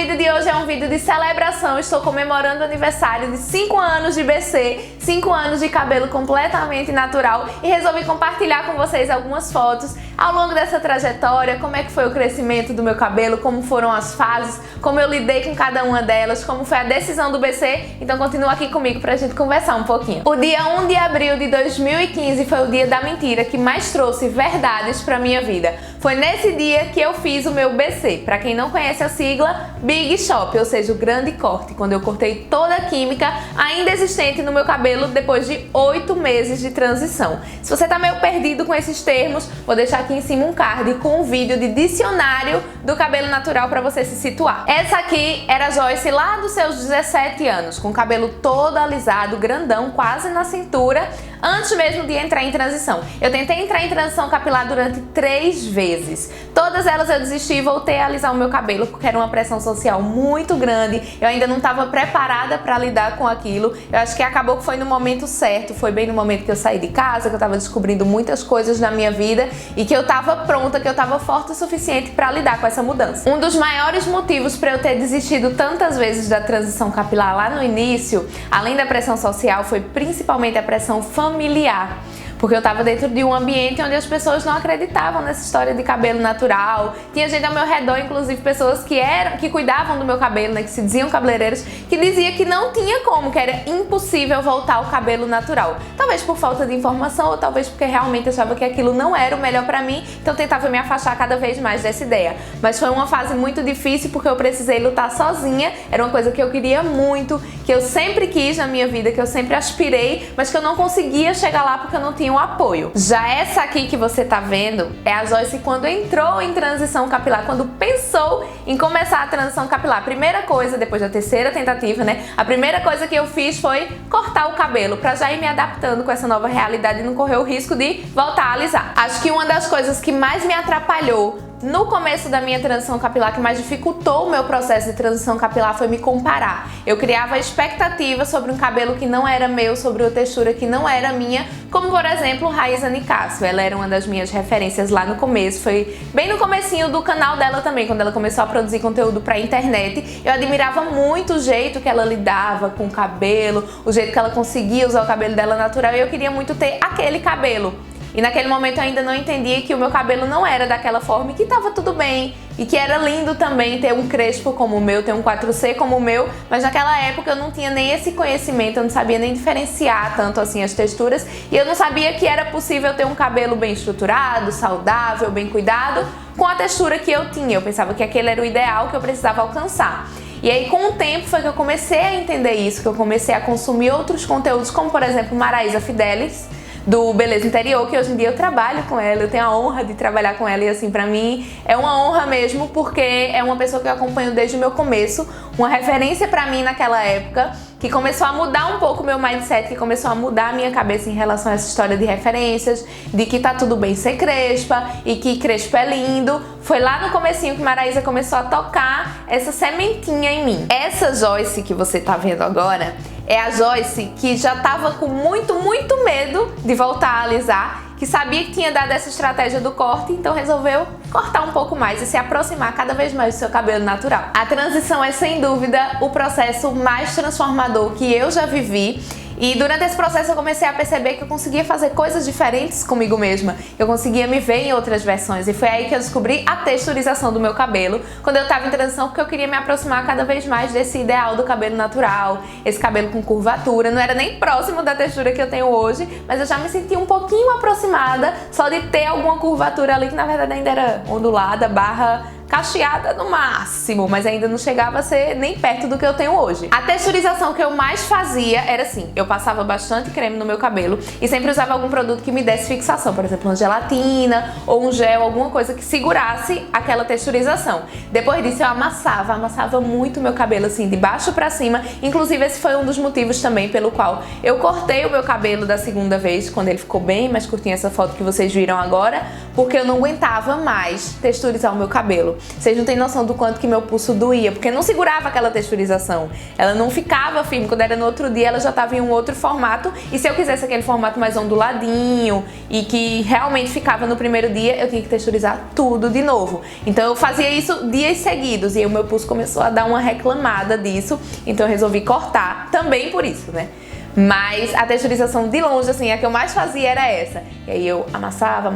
vídeo de hoje é um vídeo de celebração. Estou comemorando o aniversário de 5 anos de BC, 5 anos de cabelo completamente natural e resolvi compartilhar com vocês algumas fotos ao longo dessa trajetória, como é que foi o crescimento do meu cabelo, como foram as fases, como eu lidei com cada uma delas, como foi a decisão do BC. Então continua aqui comigo pra gente conversar um pouquinho. O dia 1 de abril de 2015 foi o dia da mentira que mais trouxe verdades pra minha vida. Foi nesse dia que eu fiz o meu BC. Pra quem não conhece a sigla, Big Chop, ou seja, o grande corte, quando eu cortei toda a química ainda existente no meu cabelo depois de 8 meses de transição. Se você tá meio perdido com esses termos, vou deixar aqui em cima um card com um vídeo de dicionário do cabelo natural para você se situar. Essa aqui era a Joyce lá dos seus 17 anos, com o cabelo todo alisado, grandão, quase na cintura, antes mesmo de entrar em transição. Eu tentei entrar em transição capilar durante 3 vezes. Todas elas eu desisti e voltei a alisar o meu cabelo porque era uma pressão social muito grande. Eu ainda não estava preparada para lidar com aquilo. Eu acho que acabou que foi no momento certo, foi bem no momento que eu saí de casa, que eu estava descobrindo muitas coisas na minha vida e que eu estava pronta, que eu estava forte o suficiente para lidar com essa mudança. Um dos maiores motivos para eu ter desistido tantas vezes da transição capilar lá no início, além da pressão social, foi principalmente a pressão familiar. Porque eu estava dentro de um ambiente onde as pessoas não acreditavam nessa história de cabelo natural. Tinha gente ao meu redor, inclusive pessoas que cuidavam do meu cabelo, né, que se diziam cabeleireiros, que dizia que não tinha como, que era impossível voltar ao cabelo natural. Talvez por falta de informação ou talvez porque realmente achava que aquilo não era o melhor pra mim, então tentava me afastar cada vez mais dessa ideia. Mas foi uma fase muito difícil porque eu precisei lutar sozinha, era uma coisa que eu queria muito, que eu sempre quis na minha vida, que eu sempre aspirei, mas que eu não conseguia chegar lá porque eu não tinha um apoio. Já essa aqui que você tá vendo é a Joyce quando entrou em transição capilar, quando pensou em começar a transição capilar. A primeira coisa, depois da terceira tentativa, né? A primeira coisa que eu fiz foi cortar o cabelo pra já ir me adaptando com essa nova realidade e não correr o risco de voltar a alisar. Acho que uma das coisas que mais me atrapalhou no começo da minha transição capilar, que mais dificultou o meu processo de transição capilar, foi me comparar. Eu criava expectativas sobre um cabelo que não era meu, sobre uma textura que não era minha, como por exemplo Raíza Nicásio. Ela era uma das minhas referências lá no começo, foi bem no comecinho do canal dela também, quando ela começou a produzir conteúdo pra internet. Eu admirava muito o jeito que ela lidava com o cabelo, o jeito que ela conseguia usar o cabelo dela natural, e eu queria muito ter aquele cabelo. E naquele momento eu ainda não entendia que o meu cabelo não era daquela forma e que tava tudo bem. E que era lindo também ter um crespo como o meu, ter um 4C como o meu. Mas naquela época eu não tinha nem esse conhecimento, eu não sabia nem diferenciar tanto assim as texturas. E eu não sabia que era possível ter um cabelo bem estruturado, saudável, bem cuidado, com a textura que eu tinha. Eu pensava que aquele era o ideal que eu precisava alcançar. E aí com o tempo foi que eu comecei a entender isso, que eu comecei a consumir outros conteúdos, como por exemplo Maraísa Fidelis, do Beleza Interior, que hoje em dia eu trabalho com ela, eu tenho a honra de trabalhar com ela e assim, pra mim é uma honra mesmo, porque é uma pessoa que eu acompanho desde o meu começo, uma referência pra mim naquela época, que começou a mudar um pouco o meu mindset, que começou a mudar a minha cabeça em relação a essa história de referências, de que tá tudo bem ser crespa e que crespo é lindo. Foi lá no comecinho que Maraísa começou a tocar essa sementinha em mim. Essa Joyce que você tá vendo agora é a Joyce que já tava com muito medo de voltar a alisar, que sabia que tinha dado essa estratégia do corte, então resolveu cortar um pouco mais e se aproximar cada vez mais do seu cabelo natural. A transição é sem dúvida o processo mais transformador que eu já vivi. E durante esse processo eu comecei a perceber que eu conseguia fazer coisas diferentes comigo mesma. Eu conseguia me ver em outras versões. E foi aí que eu descobri a texturização do meu cabelo, quando eu estava em transição, porque eu queria me aproximar cada vez mais desse ideal do cabelo natural, esse cabelo com curvatura. Não era nem próximo da textura que eu tenho hoje, mas eu já me sentia um pouquinho aproximada só de ter alguma curvatura ali, que na verdade ainda era ondulada, barra cacheada no máximo, mas ainda não chegava a ser nem perto do que eu tenho hoje. A texturização que eu mais fazia era assim, eu passava bastante creme no meu cabelo e sempre usava algum produto que me desse fixação, por exemplo, uma gelatina ou um gel, alguma coisa que segurasse aquela texturização. Depois disso eu amassava muito meu cabelo assim, de baixo pra cima. Inclusive esse foi um dos motivos também pelo qual eu cortei o meu cabelo da segunda vez, quando ele ficou bem mais curtinho, essa foto que vocês viram agora, porque eu não aguentava mais texturizar o meu cabelo. Vocês não têm noção do quanto que meu pulso doía, porque não segurava aquela texturização. Ela não ficava firme. Quando era no outro dia, ela já estava em um outro formato. E se eu quisesse aquele formato mais onduladinho e que realmente ficava no primeiro dia, eu tinha que texturizar tudo de novo. Então eu fazia isso dias seguidos e aí o meu pulso começou a dar uma reclamada disso. Então eu resolvi cortar também por isso, né? Mas a texturização de longe, assim, a que eu mais fazia era essa. E aí eu amassava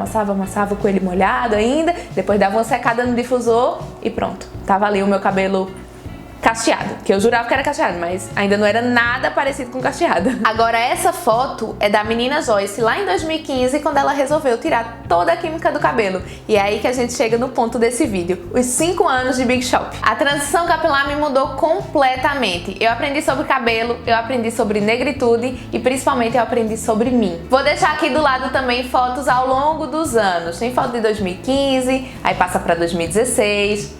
com ele molhado ainda, depois dava uma secada no difusor e pronto. Tava ali o meu cabelo cacheado, que eu jurava que era cacheado, mas ainda não era nada parecido com cacheado. Agora essa foto é da menina Joyce lá em 2015, quando ela resolveu tirar toda a química do cabelo. E é aí que a gente chega no ponto desse vídeo, os 5 anos de Big Shop. A transição capilar me mudou completamente. Eu aprendi sobre cabelo, eu aprendi sobre negritude e principalmente eu aprendi sobre mim. Vou deixar aqui do lado também fotos ao longo dos anos. Tem foto de 2015, aí passa pra 2016,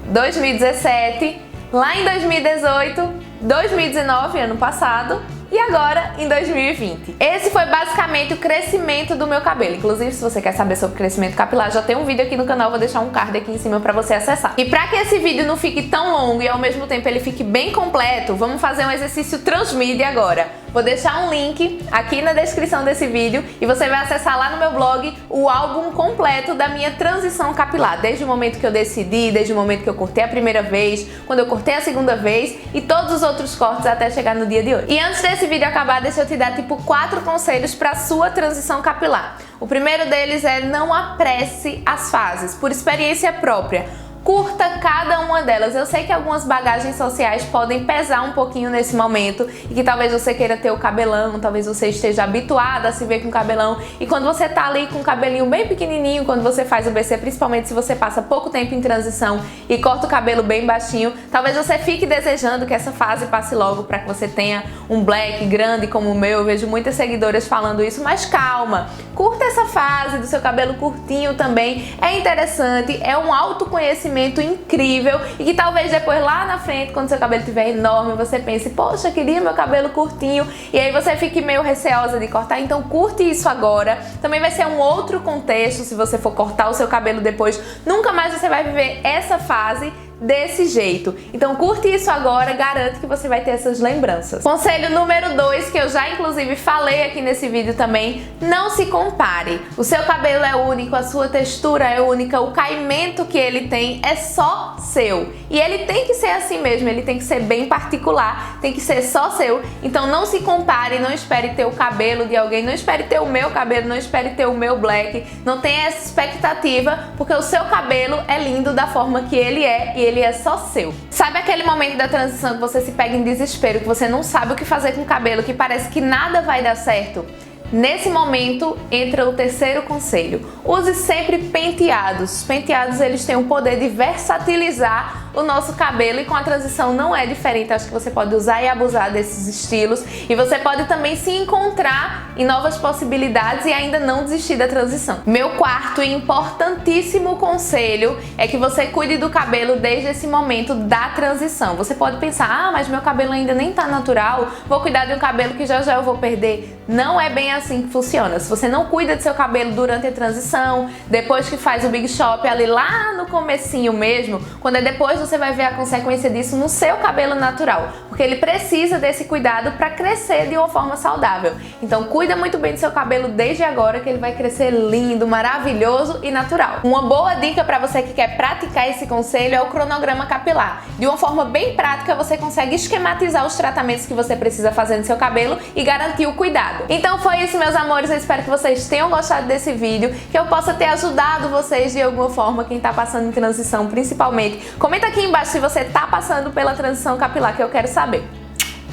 2017... lá em 2018, 2019, ano passado, e agora em 2020. Esse foi basicamente o crescimento do meu cabelo. Inclusive, se você quer saber sobre crescimento capilar, já tem um vídeo aqui no canal, vou deixar um card aqui em cima pra você acessar. E pra que esse vídeo não fique tão longo e ao mesmo tempo ele fique bem completo, vamos fazer um exercício transmídia agora. Vou deixar um link aqui na descrição desse vídeo e você vai acessar lá no meu blog o álbum completo da minha transição capilar, desde o momento que eu decidi, desde o momento que eu cortei a primeira vez, quando eu cortei a segunda vez e todos os outros cortes até chegar no dia de hoje. E antes desse vídeo acabar, deixa eu te dar tipo 4 conselhos para sua transição capilar. O primeiro deles é não apresse as fases, por experiência própria. Curta cada uma delas. Eu sei que algumas bagagens sociais podem pesar um pouquinho nesse momento e que talvez você queira ter o cabelão, talvez você esteja habituada a se ver com cabelão e quando você tá ali com o cabelinho bem pequenininho, quando você faz o BC, principalmente se você passa pouco tempo em transição e corta o cabelo bem baixinho, talvez você fique desejando que essa fase passe logo para que você tenha um black grande como o meu. Eu vejo muitas seguidoras falando isso, mas calma, curta essa fase do seu cabelo curtinho também, é interessante, é um autoconhecimento incrível e que talvez depois lá na frente, quando seu cabelo estiver enorme, você pense, poxa, queria meu cabelo curtinho e aí você fique meio receosa de cortar, então curte isso agora. Também vai ser um outro contexto se você for cortar o seu cabelo depois, nunca mais você vai viver essa fase desse jeito. Então curte isso agora, garanto que você vai ter essas lembranças. Conselho número 2, que eu já inclusive falei aqui nesse vídeo também, não se compare. O seu cabelo é único, a sua textura é única, o caimento que ele tem é só seu. E ele tem que ser assim mesmo, ele tem que ser bem particular, tem que ser só seu. Então não se compare, não espere ter o cabelo de alguém, não espere ter o meu cabelo, não espere ter o meu black, não tenha essa expectativa, porque o seu cabelo é lindo da forma que ele é e ele é só seu. Sabe aquele momento da transição que você se pega em desespero, que você não sabe o que fazer com o cabelo, que parece que nada vai dar certo? Nesse momento entra o terceiro conselho. Use sempre penteados. Os penteados, eles têm o poder de versatilizar o nosso cabelo e com a transição não é diferente. Acho que você pode usar e abusar desses estilos e você pode também se encontrar em novas possibilidades e ainda não desistir da transição. Meu quarto e importantíssimo conselho é que você cuide do cabelo desde esse momento da transição. Você pode pensar, ah, mas meu cabelo ainda nem tá natural, vou cuidar de um cabelo que já já eu vou perder. Não é bem assim que funciona. Se você não cuida do seu cabelo durante a transição, depois que faz o Big Shop ali lá no comecinho mesmo, quando é depois você vai ver a consequência disso no seu cabelo natural, porque ele precisa desse cuidado para crescer de uma forma saudável. Então cuida muito bem do seu cabelo desde agora, que ele vai crescer lindo, maravilhoso e natural. Uma boa dica para você que quer praticar esse conselho é o cronograma capilar. De uma forma bem prática, você consegue esquematizar os tratamentos que você precisa fazer no seu cabelo e garantir o cuidado. Então foi isso, meus amores, eu espero que vocês tenham gostado desse vídeo, que eu possa ter ajudado vocês de alguma forma, quem tá passando em transição principalmente. Comenta aqui embaixo se você tá passando pela transição capilar, que eu quero saber.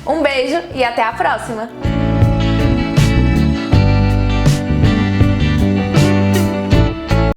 Um beijo e até a próxima!